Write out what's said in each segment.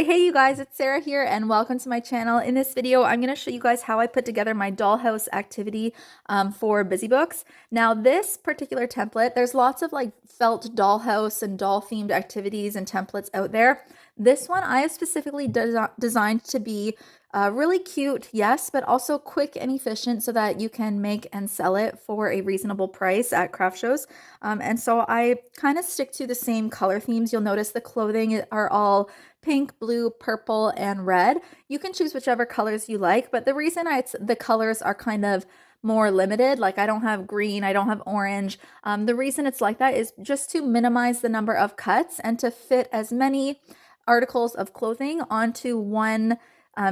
Hey you guys, it's Sarah here and welcome to my channel. In this video, I'm going to show you guys how I put together my dollhouse activity for Busy Books. Now this particular template, there's lots of like felt dollhouse and doll themed activities and templates out there. This one I have specifically designed to be really cute, yes, but also quick and efficient so that you can make and sell it for a reasonable price at craft shows. And so I kind of stick to the same color themes. You'll notice the clothing are all pink, blue, purple, and red. You can choose whichever colors you like, but the reason the colors are kind of more limited, like I don't have green, I don't have orange. The reason it's like that is just to minimize the number of cuts and to fit as many articles of clothing onto one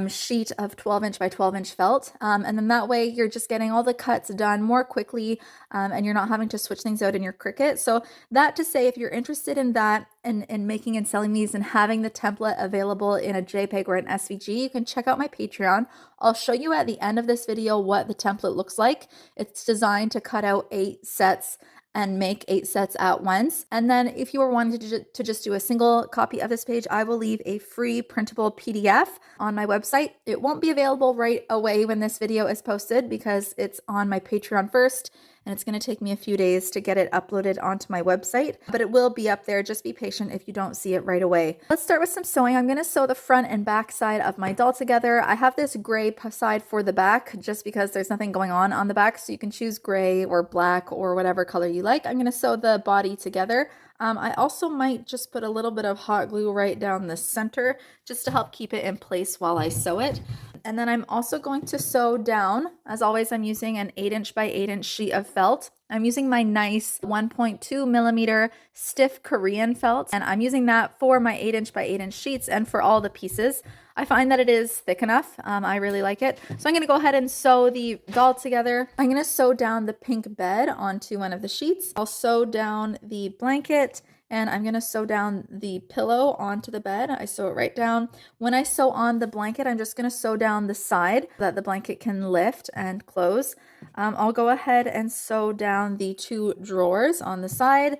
sheet of 12-inch by 12-inch felt. And then that way you're just getting all the cuts done more quickly and you're not having to switch things out in your Cricut. So that to say, if you're interested in that and making and selling these and having the template available in a JPEG or an SVG, you can check out my Patreon. I'll show you at the end of this video what the template looks like. It's designed to cut out 8 sets and make 8 sets at once. And then if you are wanting to just do a single copy of this page, I will leave a free printable PDF on my website. It won't be available right away when this video is posted because it's on my Patreon first, and it's going to take me a few days to get it uploaded onto my website, but it will be up there. Just be patient if you don't see it right away. Let's start with some sewing. I'm going to sew the front and back side of my doll together. I have this gray side for the back just because there's nothing going on the back, so you can choose gray or black or whatever color you like. I'm going to sew the body together. I also might just put a little bit of hot glue right down the center just to help keep it in place while I sew it. And then I'm also going to sew down. As always, I'm using an 8-inch by 8-inch sheet of felt. I'm using my nice 1.2 millimeter stiff Korean felt, and I'm using that for my 8-inch by 8-inch sheets and for all the pieces. I find that it is thick enough. I really like it. So I'm going to go ahead and sew the doll together. I'm going to sew down the pink bed onto one of the sheets. I'll sew down the blanket, and I'm going to sew down the pillow onto the bed. I sew it right down. When I sew on the blanket, I'm just going to sew down the side so that the blanket can lift and close. I'll go ahead and sew down the 2 drawers on the side.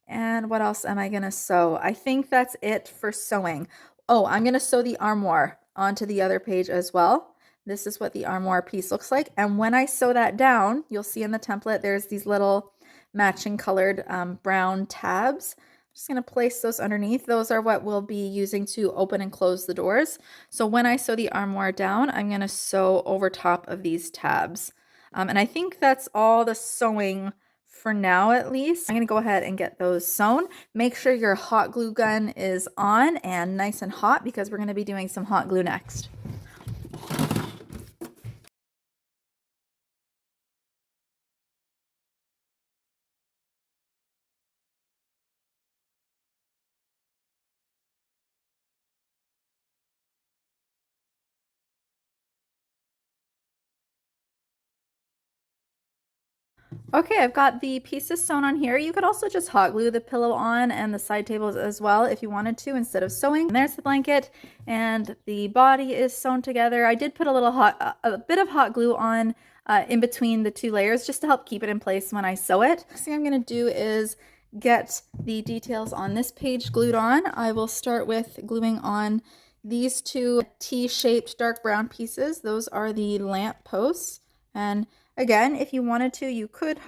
And what else am I going to sew? I think that's it for sewing. Oh, I'm going to sew the armoire onto the other page as well. This is what the armoire piece looks like. And when I sew that down, you'll see in the template, there's these little matching colored brown tabs. I'm just going to place those underneath. Those are what we'll be using to open and close the doors. So when I sew the armoire down, I'm going to sew over top of these tabs. And I think that's all the sewing for now, at least. I'm going to go ahead and get those sewn. Make sure your hot glue gun is on and nice and hot because we're going to be doing some hot glue next. Okay, I've got the pieces sewn on here. You could also just hot glue the pillow on and the side tables as well if you wanted to instead of sewing. And there's the blanket and the body is sewn together. I did put a bit of hot glue on in between the 2 layers just to help keep it in place when I sew it. Next thing I'm going to do is get the details on this page glued on. I will start with gluing on these 2 T-shaped dark brown pieces. Those are the lamp posts, and again, if you wanted to, you could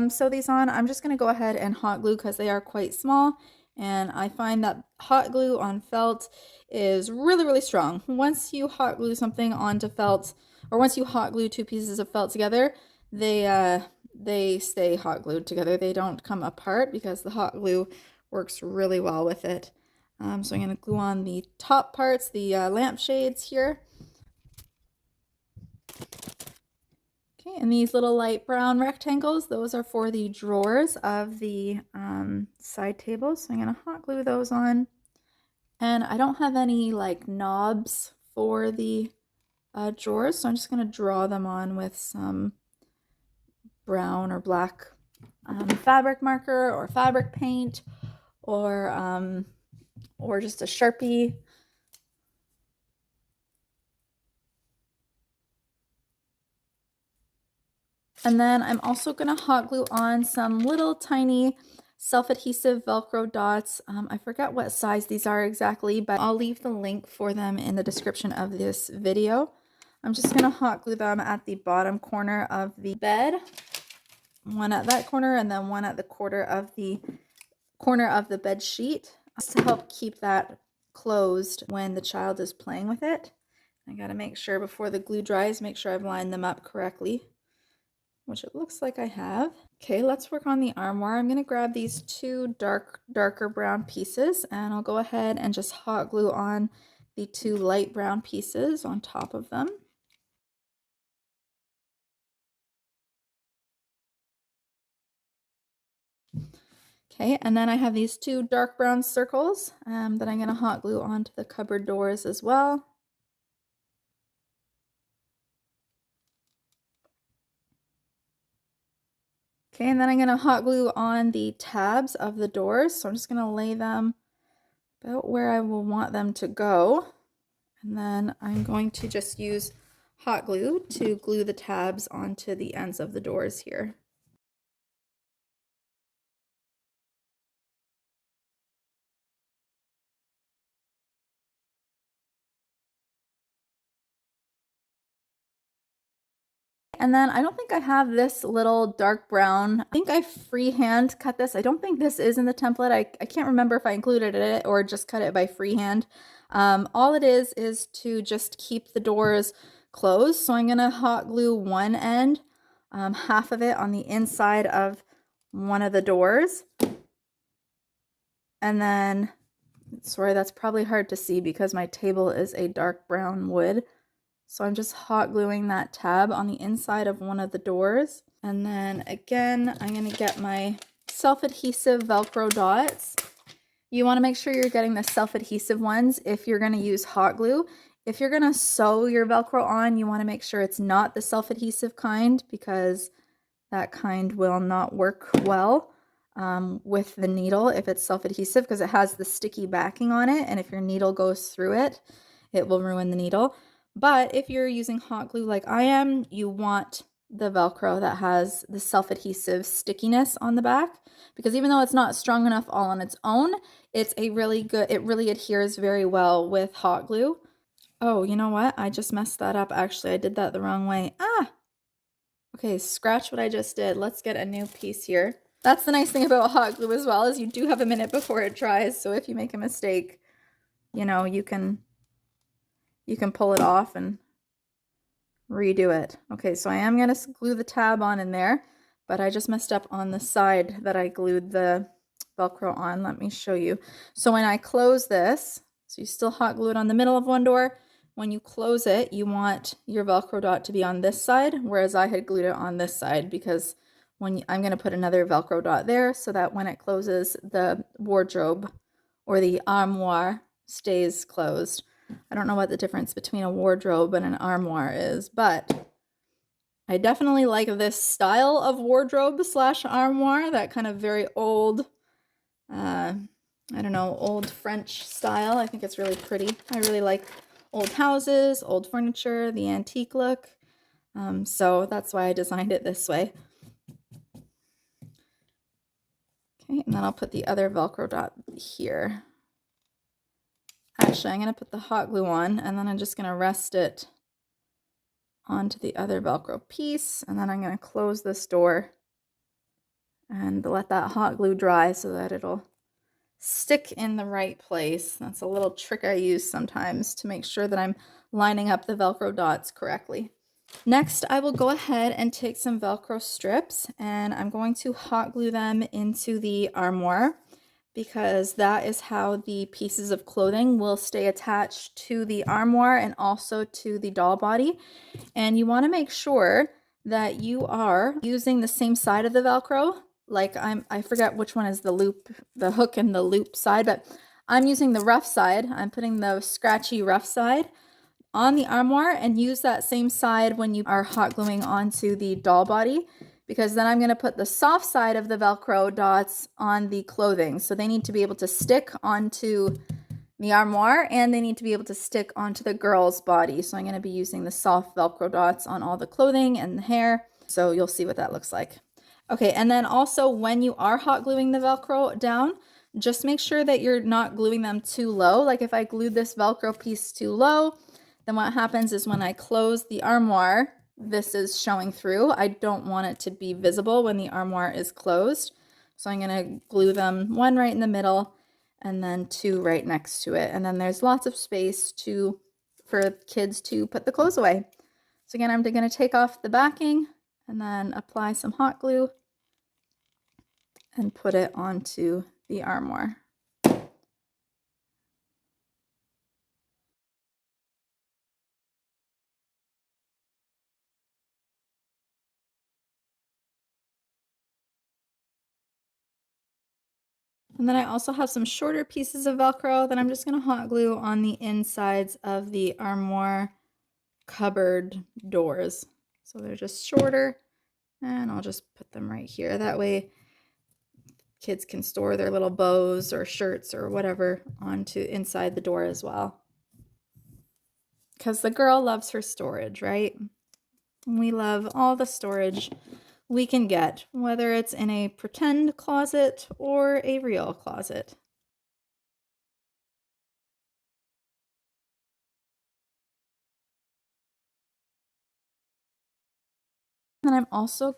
sew these on. I'm just going to go ahead and hot glue because they are quite small, and I find that hot glue on felt is really, really strong. Once you hot glue something onto felt, or once you hot glue 2 pieces of felt together, they stay hot glued together. They don't come apart because the hot glue works really well with it. So I'm going to glue on the top parts, the lampshades here. Okay, and these little light brown rectangles, those are for the drawers of the side tables. So I'm going to hot glue those on. And I don't have any like knobs for the drawers, so I'm just going to draw them on with some brown or black fabric marker or fabric paint or just a Sharpie. And then I'm also going to hot glue on some little tiny self-adhesive Velcro dots. I forget what size these are exactly, but I'll leave the link for them in the description of this video. I'm just going to hot glue them at the bottom corner of the bed. One at that corner and then one at the corner of the bed sheet, just to help keep that closed when the child is playing with it. I got to make sure before the glue dries, make sure I've lined them up correctly, which it looks like I have. Okay, let's work on the armoire. I'm going to grab these two darker brown pieces, and I'll go ahead and just hot glue on the two light brown pieces on top of them. Okay, and then I have these two dark brown circles that I'm going to hot glue onto the cupboard doors as well. Okay, and then I'm going to hot glue on the tabs of the doors. So I'm just going to lay them about where I will want them to go. And then I'm going to just use hot glue to glue the tabs onto the ends of the doors here. And then I don't think I have this little dark brown. I think I freehand cut this. I don't think this is in the template. I can't remember if I included it or just cut it by freehand. All it is to just keep the doors closed. So I'm going to hot glue one end, half of it on the inside of one of the doors. And then, sorry, that's probably hard to see because my table is a dark brown wood. So I'm just hot gluing that tab on the inside of one of the doors. And then again, I'm going to get my self-adhesive Velcro dots. You want to make sure you're getting the self-adhesive ones if you're going to use hot glue. If you're going to sew your Velcro on, you want to make sure it's not the self-adhesive kind, because that kind will not work well with the needle if it's self-adhesive, because it has the sticky backing on it, and if your needle goes through it, it will ruin the needle. But if you're using hot glue like I am, you want the Velcro that has the self-adhesive stickiness on the back, because even though it's not strong enough all on its own, it's a really good, it really adheres very well with hot glue. Oh, you know what? I just messed that up. Actually, I did that the wrong way. Okay, scratch what I just did. Let's get a new piece here. That's the nice thing about hot glue as well, is you do have a minute before it dries. So if you make a mistake, you know, you can pull it off and redo it. Okay, so I am going to glue the tab on in there, but I just messed up on the side that I glued the Velcro on. Let me show you. So when I close this, so you still hot glue it on the middle of one door. When you close it, you want your Velcro dot to be on this side, whereas I had glued it on this side, because I'm going to put another Velcro dot there so that when it closes, the wardrobe or the armoire stays closed. I don't know what the difference between a wardrobe and an armoire is, but I definitely like this style of wardrobe / armoire, that kind of very old, I don't know, old French style. I think it's really pretty. I really like old houses, old furniture, the antique look. So that's why I designed it this way. Okay, and then I'll put the other Velcro dot here. Actually, I'm going to put the hot glue on, and then I'm just going to rest it onto the other Velcro piece, and then I'm going to close this door and let that hot glue dry so that it'll stick in the right place. That's a little trick I use sometimes to make sure that I'm lining up the Velcro dots correctly. Next, I will go ahead and take some Velcro strips, and I'm going to hot glue them into the armoire, because that is how the pieces of clothing will stay attached to the armoire and also to the doll body. And you want to make sure that you are using the same side of the Velcro. Like I forget which one is the loop, the hook and the loop side, but I'm using the rough side. I'm putting the scratchy rough side on the armoire, and use that same side when you are hot gluing onto the doll body, because then I'm going to put the soft side of the Velcro dots on the clothing. So they need to be able to stick onto the armoire, and they need to be able to stick onto the girl's body. So I'm going to be using the soft Velcro dots on all the clothing and the hair. So you'll see what that looks like. Okay, and then also when you are hot gluing the Velcro down, just make sure that you're not gluing them too low. Like if I glued this Velcro piece too low, then what happens is when I close the armoire, this is showing through. I don't want it to be visible when the armoire is closed. So I'm gonna glue them one right in the middle and then two right next to it. And then there's lots of space for kids to put the clothes away. So again, I'm gonna take off the backing and then apply some hot glue and put it onto the armoire. And then I also have some shorter pieces of Velcro that I'm just going to hot glue on the insides of the armoire cupboard doors. So they're just shorter, and I'll just put them right here. That way kids can store their little bows or shirts or whatever onto inside the door as well. Because the girl loves her storage, right? We love all the storage we can get, whether it's in a pretend closet or a real closet. And I'll start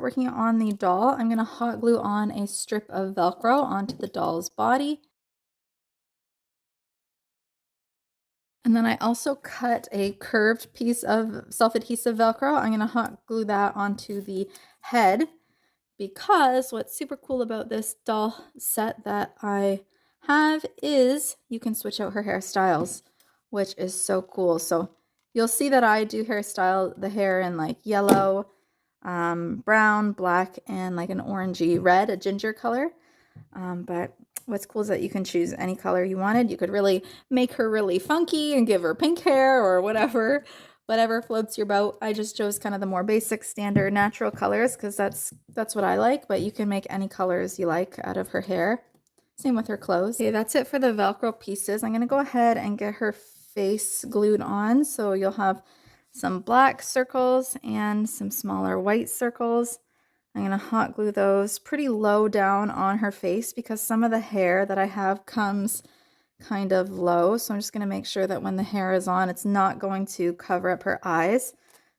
working on the doll. I'm going to hot glue on a strip of Velcro onto the doll's body. And then I also cut a curved piece of self-adhesive Velcro. I'm going to hot glue that onto the head because what's super cool about this doll set that I have is you can switch out her hairstyles, which is so cool. So you'll see that I do the hair in like yellow, brown, black, and like an orangey red, a ginger color. But what's cool is that you can choose any color you wanted. You could really make her really funky and give her pink hair or whatever floats your boat. I just chose kind of the more basic standard natural colors because that's what I like, but you can make any colors you like out of her hair. Same with her clothes. Okay, that's it for the Velcro pieces. I'm going to go ahead and get her face glued on. So you'll have some black circles and some smaller white circles. I'm going to hot glue those pretty low down on her face because some of the hair that I have comes kind of low. So I'm just going to make sure that when the hair is on, it's not going to cover up her eyes,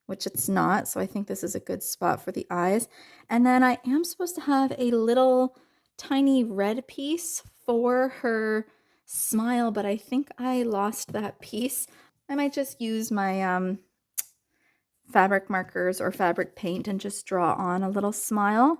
which it's not. So I think this is a good spot for the eyes. And then I am supposed to have a little tiny red piece for her smile, but I think I lost that piece. I might just use my fabric markers or fabric paint and just draw on a little smile.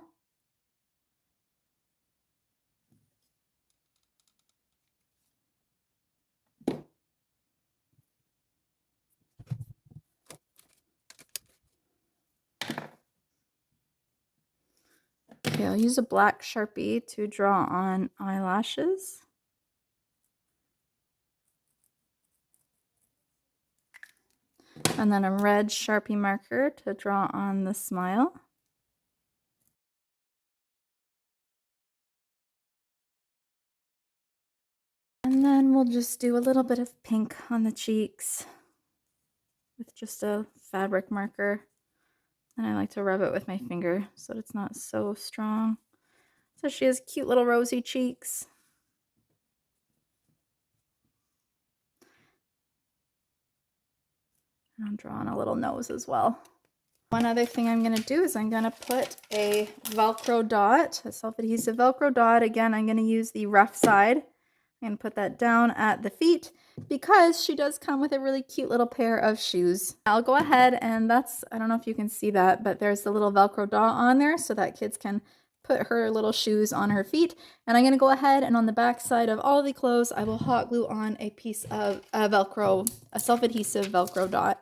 Okay, I'll use a black Sharpie to draw on eyelashes. And then a red Sharpie marker to draw on the smile. And then we'll just do a little bit of pink on the cheeks with just a fabric marker. And I like to rub it with my finger so that it's not so strong. So she has cute little rosy cheeks. And I'm drawing a little nose as well. One other thing I'm going to do is I'm going to put a Velcro dot, a self-adhesive Velcro dot. Again, I'm going to use the rough side. I'm going to put that down at the feet because she does come with a really cute little pair of shoes. I'll go ahead and I don't know if you can see that, but there's the little Velcro dot on there so that kids can put her little shoes on her feet. And I'm going to go ahead and on the back side of all the clothes, I will hot glue on a piece of Velcro, a self-adhesive Velcro dot.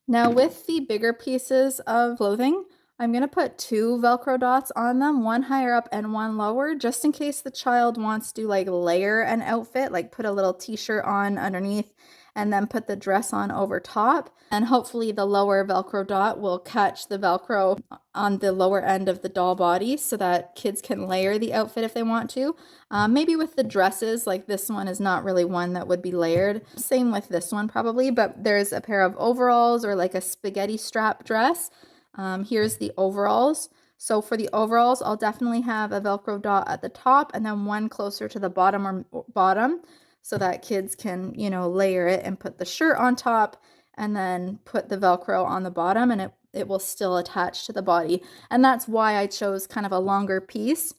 Now with the bigger pieces of clothing, I'm going to put two Velcro dots on them, one higher up and one lower, just in case the child wants to like layer an outfit, like put a little t-shirt on underneath and then put the dress on over top. And hopefully the lower Velcro dot will catch the Velcro on the lower end of the doll body so that kids can layer the outfit if they want to. Maybe with the dresses, like this one is not really one that would be layered. Same with this one probably, but there's a pair of overalls or like a spaghetti strap dress. Here's the overalls. So for the overalls, I'll definitely have a Velcro dot at the top and then one closer to the bottom so that kids can, you know, layer it and put the shirt on top and then put the Velcro on the bottom, and it will still attach to the body. And that's why I chose kind of a longer piece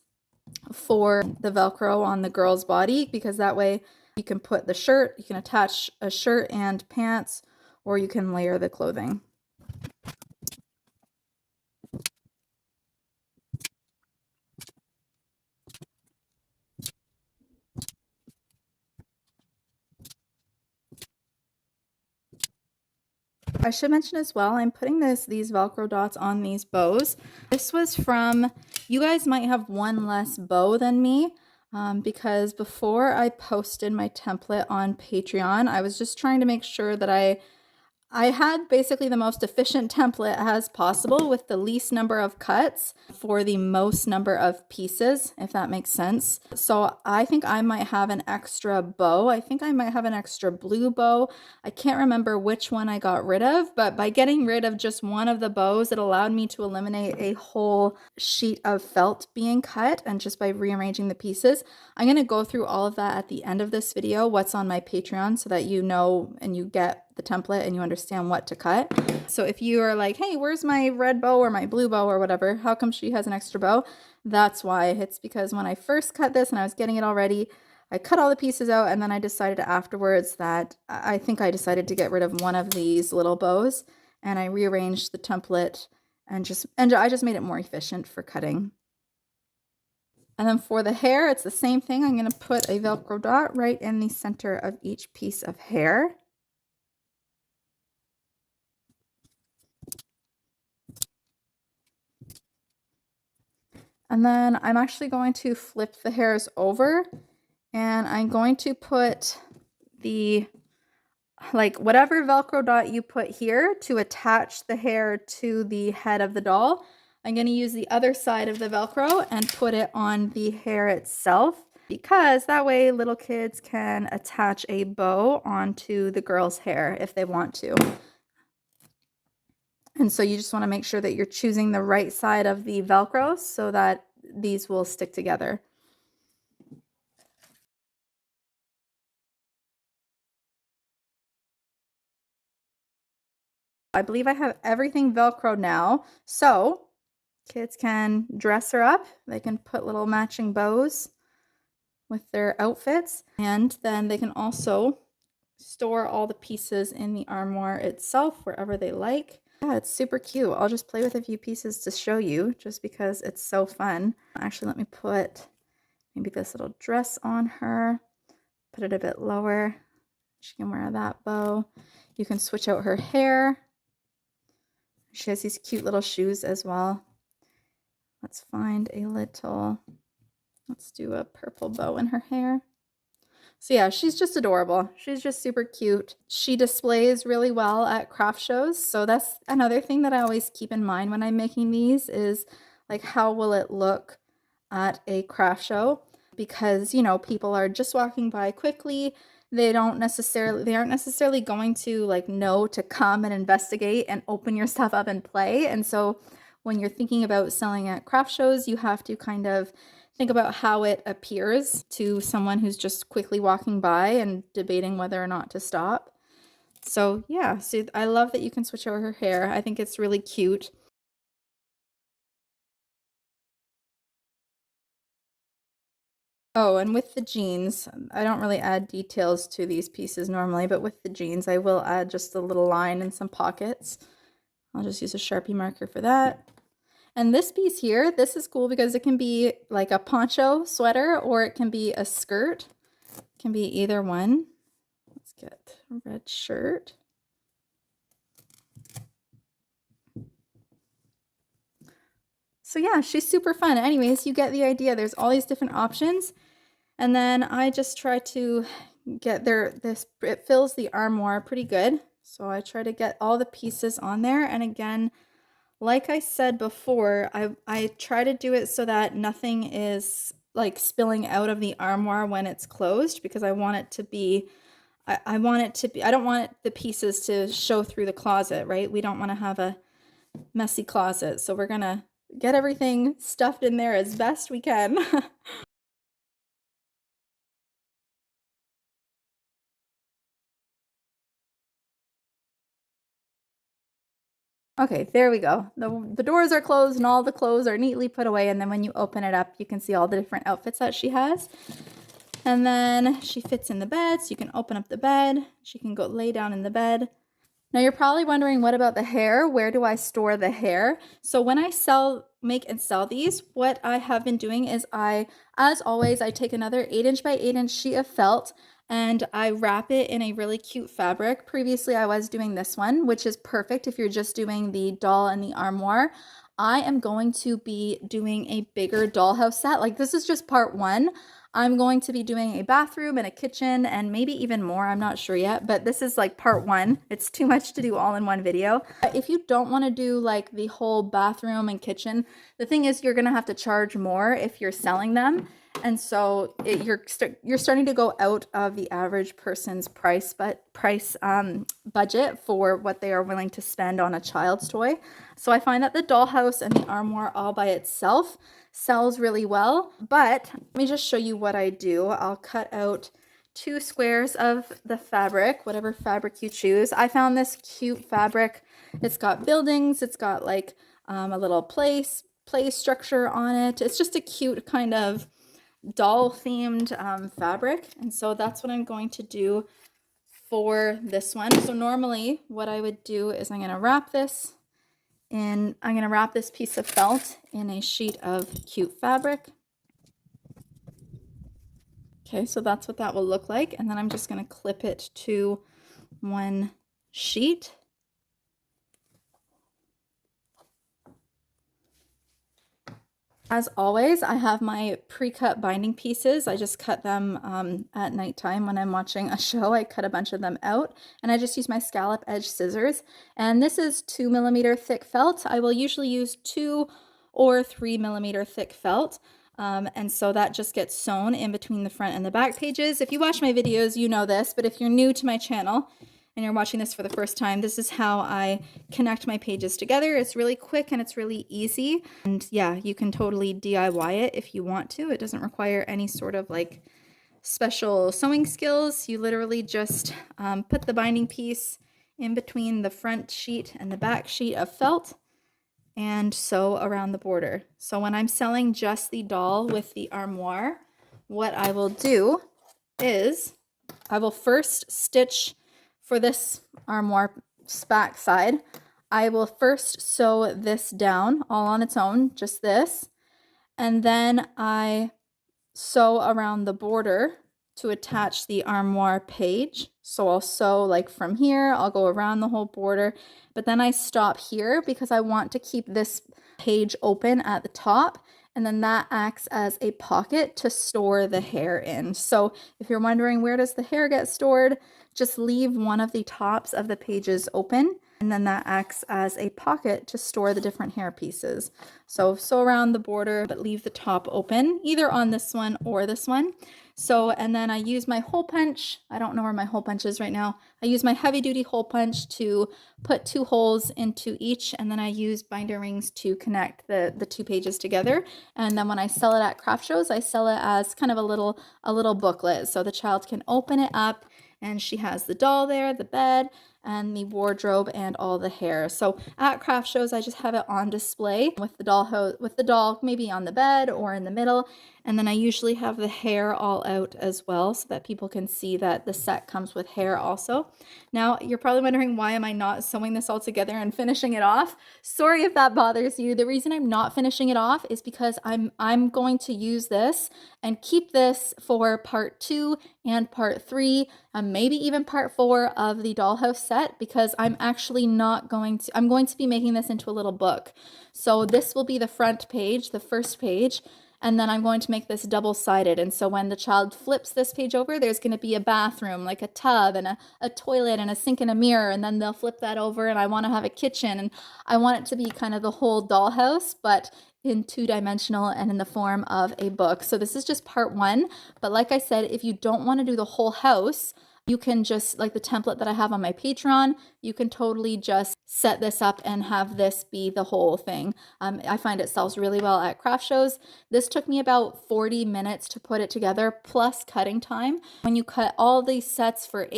for the Velcro on the girl's body, because that way you can put the shirt, you can attach a shirt and pants, or you can layer the clothing. I should mention as well, I'm putting these Velcro dots on these bows. This was from, you guys might have one less bow than me, because before I posted my template on Patreon, I was just trying to make sure that I had basically the most efficient template as possible with the least number of cuts for the most number of pieces, if that makes sense. So I think I might have an extra bow. I think I might have an extra blue bow. I can't remember which one I got rid of, but by getting rid of just one of the bows, it allowed me to eliminate a whole sheet of felt being cut, and just by rearranging the pieces. I'm going to go through all of that at the end of this video, what's on my Patreon, so that you know and you get the template and you understand what to cut. So if you are like, hey, where's my red bow or my blue bow or whatever, how come she has an extra bow? That's why. It's because when I first cut this and I was getting it all ready, I cut all the pieces out, and then I decided afterwards that I think I decided to get rid of one of these little bows, and I rearranged the template and I just made it more efficient for cutting. And then for the hair, it's the same thing. I'm going to put a Velcro dot right in the center of each piece of hair. And then I'm actually going to flip the hairs over, and I'm going to put the, like, whatever Velcro dot you put here to attach the hair to the head of the doll, I'm going to use the other side of the Velcro and put it on the hair itself, because that way little kids can attach a bow onto the girl's hair if they want to. And so you just want to make sure that you're choosing the right side of the Velcro so that these will stick together. I believe I have everything Velcro now, so kids can dress her up. They can put little matching bows with their outfits, and then they can also store all the pieces in the armoire itself wherever they like. Yeah, it's super cute. I'll just play with a few pieces to show you just because it's so fun. Actually, let me put maybe this little dress on her, put it a bit lower. She can wear that bow. You can switch out her hair. She has these cute little shoes as well. Let's do a purple bow in her hair. So yeah, she's just adorable. She's just super cute. She displays really well at craft shows. So that's another thing that I always keep in mind when I'm making these is like, how will it look at a craft show? Because, you know, people are just walking by quickly. They aren't necessarily going to like know to come and investigate and open your stuff up and play. And so when you're thinking about selling at craft shows, you have to kind of think about how it appears to someone who's just quickly walking by and debating whether or not to stop. So yeah, so I love that you can switch over her hair. I think it's really cute. Oh, and with the jeans, I don't really add details to these pieces normally, but with the jeans, I will add just a little line and some pockets. I'll just use a Sharpie marker for that. And this piece here, this is cool because it can be like a poncho sweater or it can be a skirt. It can be either one. Let's get a red shirt. So yeah, she's super fun. Anyways, you get the idea. There's all these different options. And then I just try to get it fills the armoire pretty good. So I try to get all the pieces on there. And again, like I said before, I try to do it so that nothing is like spilling out of the armoire when it's closed, because I want it to be, I want it to be, I don't want the pieces to show through the closet, right? We don't want to have a messy closet. So we're gonna get everything stuffed in there as best we can. Okay, there we go. The doors are closed and all the clothes are neatly put away, and then when you open it up, you can see all the different outfits that she has. And then she fits in the bed, so you can open up the bed. She can go lay down in the bed. Now you're probably wondering, what about the hair? Where do I store the hair? So when I make and sell these, what I have been doing is as always, I take another 8" by 8" sheet of felt and I wrap it in a really cute fabric. Previously, I was doing this one, which is perfect if you're just doing the doll and the armoire. I am going to be doing a bigger dollhouse set. Like, this is just part one. I'm going to be doing a bathroom and a kitchen and maybe even more. I'm not sure yet, but this is like part one. It's too much to do all in one video. If you don't want to do like the whole bathroom and kitchen, the thing is you're going to have to charge more if you're selling them. And so you're starting to go out of the average person's price budget for what they are willing to spend on a child's toy. So I find that the dollhouse and the armoire all by itself sells really well. But let me just show you what I do. I'll cut out 2 squares of the fabric, whatever fabric you choose. I found this cute fabric. It's got buildings. It's got like a little play structure on it. It's just a cute kind of doll themed fabric, and so that's what I'm going to do for this one. So normally what I would do is I'm going to wrap this piece of felt in a sheet of cute fabric. Okay, so that's what that will look like, and then I'm just going to clip it to one sheet. As always, I have my pre-cut binding pieces. I just cut them at nighttime when I'm watching a show. I cut a bunch of them out, and I just use my scallop edge scissors. And this is 2mm thick felt. I will usually use 2 or 3mm thick felt. And so that just gets sewn in between the front and the back pages. If you watch my videos, you know this, but if you're new to my channel and you're watching this for the first time, this is how I connect my pages together. It's really quick and it's really easy. And yeah, you can totally DIY it if you want to. It doesn't require any sort of like special sewing skills. You literally just put the binding piece in between the front sheet and the back sheet of felt and sew around the border. So when I'm selling just the doll with the armoire, what I will do is I will first stitch for this armoire back side. I will first sew this down all on its own, just this, and then I sew around the border to attach the armoire page. So I'll sew like from here, I'll go around the whole border, but then I stop here because I want to keep this page open at the top, and then that acts as a pocket to store the hair in. So if you're wondering where does the hair get stored, just leave one of the tops of the pages open, and then that acts as a pocket to store the different hair pieces. So sew around the border, but leave the top open, either on this one or this one. So, and then I use my hole punch. I don't know where my hole punch is right now. I use my heavy duty hole punch to put 2 holes into each, and then I use binder rings to connect the 2 pages together. And then when I sell it at craft shows, I sell it as kind of a little booklet, so the child can open it up and she has the doll there, the bed, and the wardrobe and all the hair. So at craft shows, I just have it on display with the doll maybe on the bed or in the middle. And then I usually have the hair all out as well so that people can see that the set comes with hair also. Now, you're probably wondering, why am I not sewing this all together and finishing it off? Sorry if that bothers you. The reason I'm not finishing it off is because I'm going to use this and keep this for part 2 and part 3, and maybe even part 4 of the dollhouse set, because I'm going to be making this into a little book. So this will be the front page, the first page, and then I'm going to make this double-sided. And so when the child flips this page over, there's going to be a bathroom, like a tub and a toilet and a sink and a mirror, and then they'll flip that over and I want to have a kitchen, and I want it to be kind of the whole dollhouse, but in two-dimensional and in the form of a book. So this is just part one, but like I said, if you don't want to do the whole house, you can just, like the template that I have on my Patreon, you can totally just set this up and have this be the whole thing. I find it sells really well at craft shows. This took me about 40 minutes to put it together, plus cutting time. When you cut all these sets for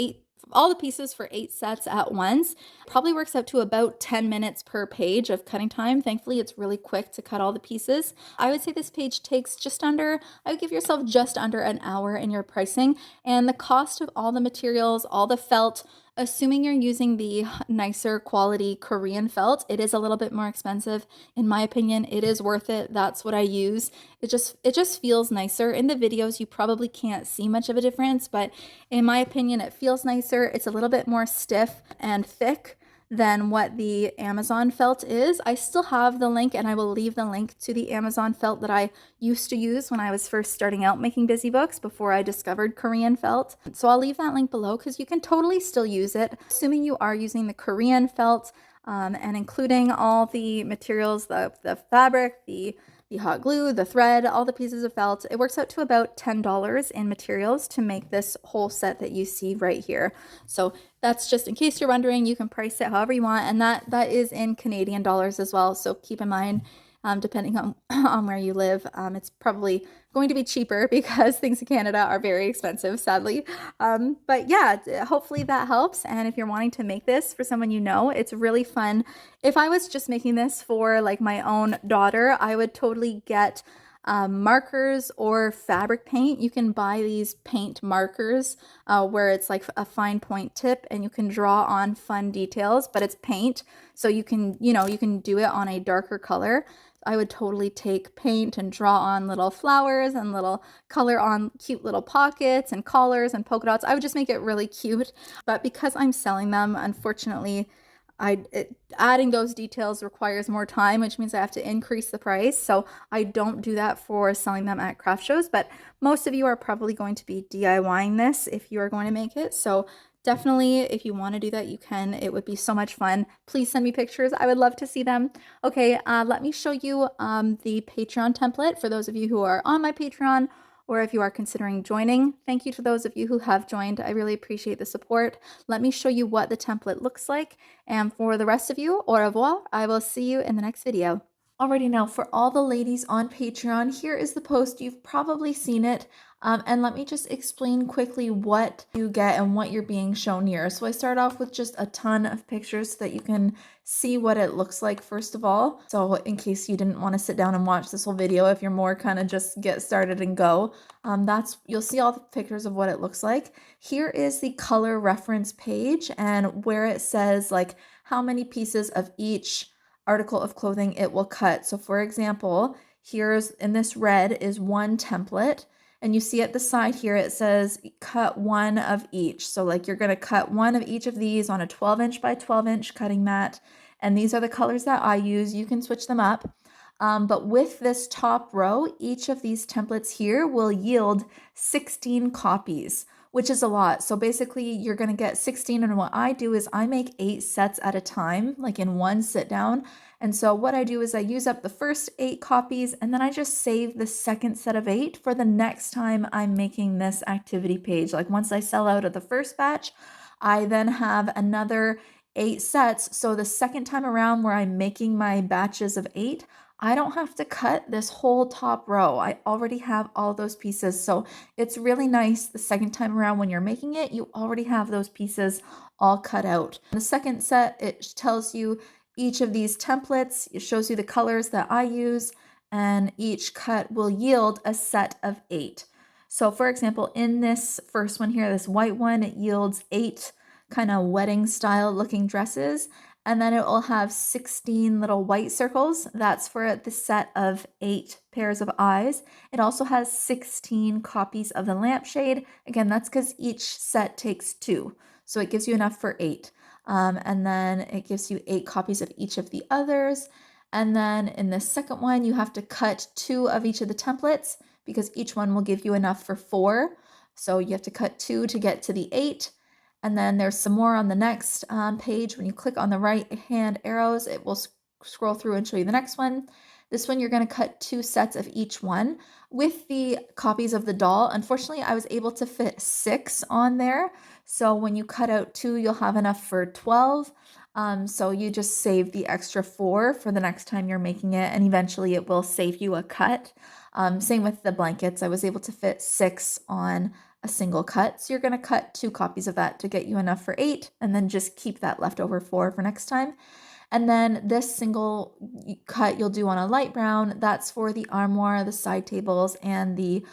all the pieces for 8 sets at once, probably works out to about 10 minutes per page of cutting time. Thankfully, it's really quick to cut all the pieces. I would say this page takes I would give yourself just under an hour in your pricing, and the cost of all the materials, all the felt, assuming you're using the nicer quality Korean felt, it is a little bit more expensive. In my opinion, it is worth it. That's what I use. It just feels nicer. In the videos, you probably can't see much of a difference, but in my opinion, it feels nicer. It's a little bit more stiff and thick than what the Amazon felt is. I still have the link, and I will leave the link to the Amazon felt that I used to use when I was first starting out making busy books before I discovered Korean felt. So I'll leave that link below because you can totally still use it, assuming you are using the Korean felt, and including all the materials, the fabric, the hot glue, the thread, all the pieces of felt. It works out to about $10 in materials to make this whole set that you see right here. So that's just in case you're wondering. You can price it however you want, and that is in Canadian dollars as well. So keep in mind, depending on where you live, it's probably going to be cheaper because things in Canada are very expensive, sadly. But yeah, hopefully that helps. And if you're wanting to make this for someone you know, it's really fun. If I was just making this for like my own daughter, I would totally get markers or fabric paint. You can buy these paint markers where it's like a fine point tip and you can draw on fun details, but it's paint. So you can do it on a darker color. I would totally take paint and draw on little flowers and little color on cute little pockets and collars and polka dots. I would just make it really cute. But because I'm selling them, unfortunately, adding those details requires more time, which means I have to increase the price. So I don't do that for selling them at craft shows, but most of you are probably going to be DIYing this if you are going to make it. So definitely, if you want to do that, you can. It would be so much fun. Please send me pictures. I would love to see them. Okay, let me show you the Patreon template for those of you who are on my Patreon, or if you are considering joining. Thank you to those of you who have joined. I really appreciate the support. Let me show you what the template looks like. And for the rest of you, au revoir. I will see you in the next video. Alrighty, now for all the ladies on Patreon, here is the post. You've probably seen it. And let me just explain quickly what you get and what you're being shown here. So I start off with just a ton of pictures so that you can see what it looks like first of all. So in case you didn't want to sit down and watch this whole video, if you're more kind of just get started and go, you'll see all the pictures of what it looks like. Here is the color reference page and where it says like how many pieces of each article of clothing it will cut. So for example, here's in this red is one template. And you see at the side here, it says cut one of each. So like you're going to cut one of each of these on a 12-inch by 12-inch cutting mat. And these are the colors that I use. You can switch them up. But with this top row, each of these templates here will yield 16 copies, which is a lot. So basically you're going to get 16. And what I do is I make 8 sets at a time, like in one sit down. And so what I do is I use up the first 8 copies and then I just save the second set of 8 for the next time I'm making this activity page. Like once I sell out of the first batch, I then have another 8 sets. So the second time around where I'm making my batches of 8, I don't have to cut this whole top row. I already have all those pieces. So it's really nice the second time around when you're making it, you already have those pieces all cut out. The second set, it tells you each of these templates. It shows you the colors that I use, and each cut will yield a set of 8. So for example, in this first one here, this white one, it yields 8 kind of wedding style looking dresses. And then it will have 16 little white circles. That's for the set of 8 pairs of eyes. It also has 16 copies of the lampshade. Again, that's because each set takes 2. So it gives you enough for 8. And then it gives you 8 copies of each of the others. And then in the second one, you have to cut 2 of each of the templates because each one will give you enough for 4. So you have to cut 2 to get to the 8. And then there's some more on the next page. When you click on the right hand arrows, it will scroll through and show you the next one. This one, you're going to cut 2 sets of each one. With the copies of the doll, unfortunately, I was able to fit 6 on there. So when you cut out 2, you'll have enough for 12. So you just save the extra 4 for the next time you're making it, and eventually it will save you a cut. Same with the blankets. I was able to fit 6 on a single cut. So you're going to cut 2 copies of that to get you enough for 8, and then just keep that leftover 4 for next time. And then this single cut you'll do on a light brown, that's for the armoire, the side tables, and the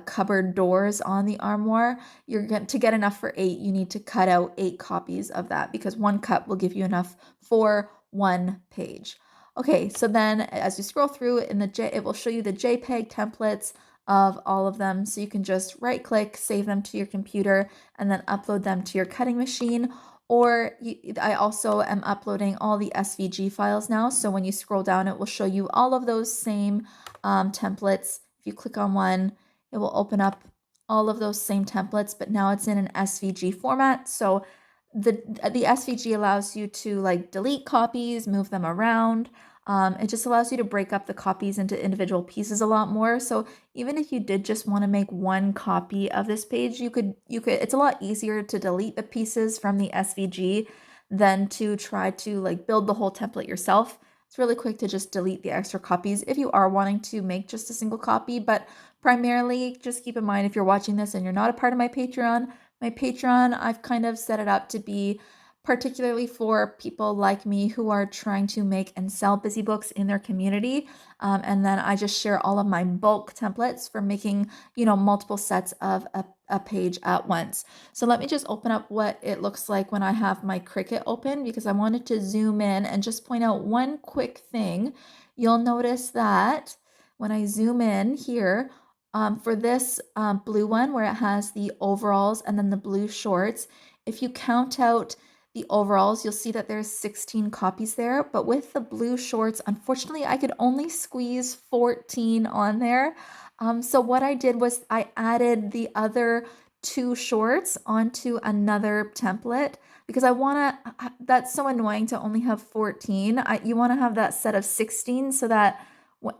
cupboard doors on the armoire. You're going to get enough for 8. You need to cut out 8 copies of that because 1 cut will give you enough for 1 page. Okay, so then as you scroll through it will show you the JPEG templates of all of them. So you can just right click, save them to your computer, and then upload them to your cutting machine. Or I also am uploading all the SVG files now. So when you scroll down, it will show you all of those same templates. If you click on one, it will open up all of those same templates, but now it's in an SVG format. So the SVG allows you to like delete copies, move them around. It just allows you to break up the copies into individual pieces a lot more. So even if you did just want to make 1 copy of this page, you could, it's a lot easier to delete the pieces from the SVG than to try to like build the whole template yourself. It's really quick to just delete the extra copies if you are wanting to make just a single copy, but primarily just keep in mind if you're watching this and you're not a part of my Patreon, I've kind of set it up to be particularly for people like me who are trying to make and sell busy books in their community. And then I just share all of my bulk templates for making, multiple sets of a page at once. So let me just open up what it looks like when I have my Cricut open, because I wanted to zoom in and just point out one quick thing. You'll notice that when I zoom in here, for this blue one where it has the overalls and then the blue shorts, if you count out the overalls, you'll see that there's 16 copies there, but with the blue shorts, unfortunately, I could only squeeze 14 on there. So what I did was I added the other 2 shorts onto another template because that's so annoying to only have 14. You want to have that set of 16 so that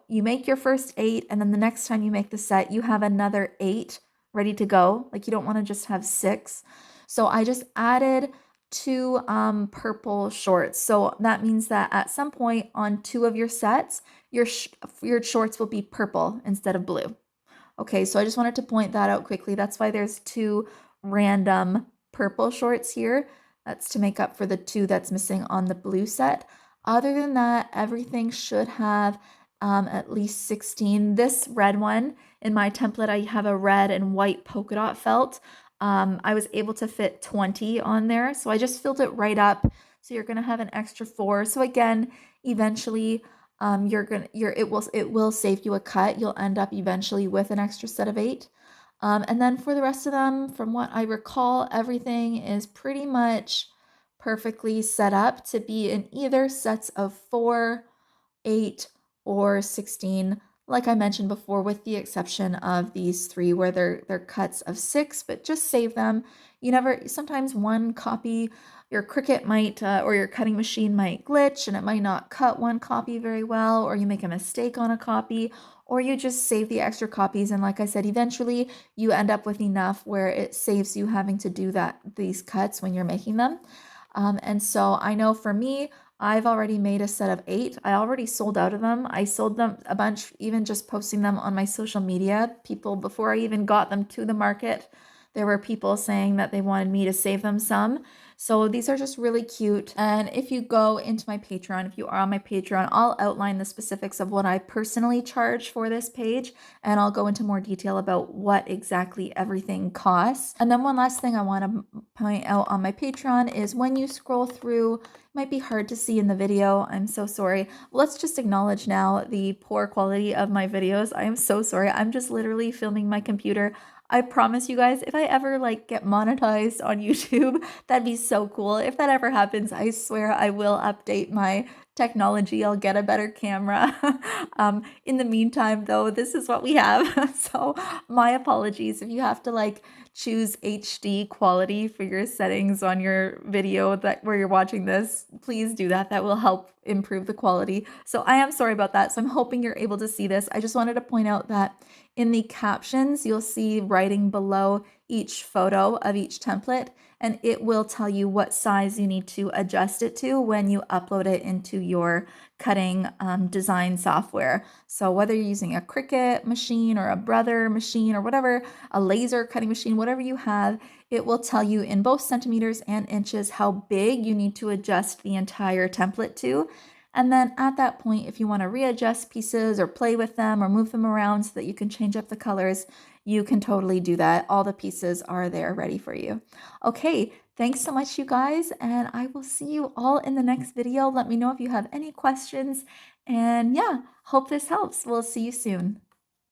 you make your first 8, and then the next time you make the set, you have another 8 ready to go. Like you don't want to just have 6. So I just added 2 purple shorts. So that means that at some point on 2 of your sets, your shorts will be purple instead of blue. Okay, so I just wanted to point that out quickly. That's why there's 2 random purple shorts here. That's to make up for the 2 that's missing on the blue set. Other than that, everything should have at least 16. This red one, in my template, I have a red and white polka dot felt. I was able to fit 20 on there, so I just filled it right up. So you're gonna have an extra 4. So again, eventually, it will save you a cut. You'll end up eventually with an extra set of 8. And then for the rest of them, from what I recall, everything is pretty much perfectly set up to be in either sets of 4, 8, or 16, like I mentioned before, with the exception of these 3 where they're cuts of 6, but just save them. Sometimes one copy, your Cricut might, or your cutting machine might glitch and it might not cut one copy very well, or you make a mistake on a copy, or you just save the extra copies. And like I said, eventually you end up with enough where it saves you having to do these cuts when you're making them. And so I know for me, I've already made a set of 8. I already sold out of them. I sold them a bunch, even just posting them on my social media. People, before I even got them to the market, there were people saying that they wanted me to save them some. So these are just really cute. And if you go into my Patreon, if you are on my Patreon, I'll outline the specifics of what I personally charge for this page, and I'll go into more detail about what exactly everything costs. And then one last thing I want to point out on my Patreon is when you scroll through, it might be hard to see in the video. I'm so sorry. Let's just acknowledge now the poor quality of my videos. I am so sorry. I'm just literally filming my computer. I promise you guys, if I ever get monetized on YouTube, that'd be so cool. If that ever happens, I swear I will update my technology. I'll get a better camera. In the meantime, though, this is what we have. So my apologies if you have to like choose HD quality for your settings on your video that where you're watching this. Please do that. That will help improve the quality. So I am sorry about that. So I'm hoping you're able to see this. I just wanted to point out that in the captions, you'll see writing below each photo of each template, and it will tell you what size you need to adjust it to when you upload it into your cutting design software. So whether you're using a Cricut machine or a Brother machine or whatever, a laser cutting machine, whatever you have, it will tell you in both centimeters and inches how big you need to adjust the entire template to. And then at that point, if you want to readjust pieces or play with them or move them around so that you can change up the colors, you can totally do that. All the pieces are there ready for you. Okay, thanks so much, you guys, and I will see you all in the next video. Let me know if you have any questions, and yeah, hope this helps. We'll see you soon.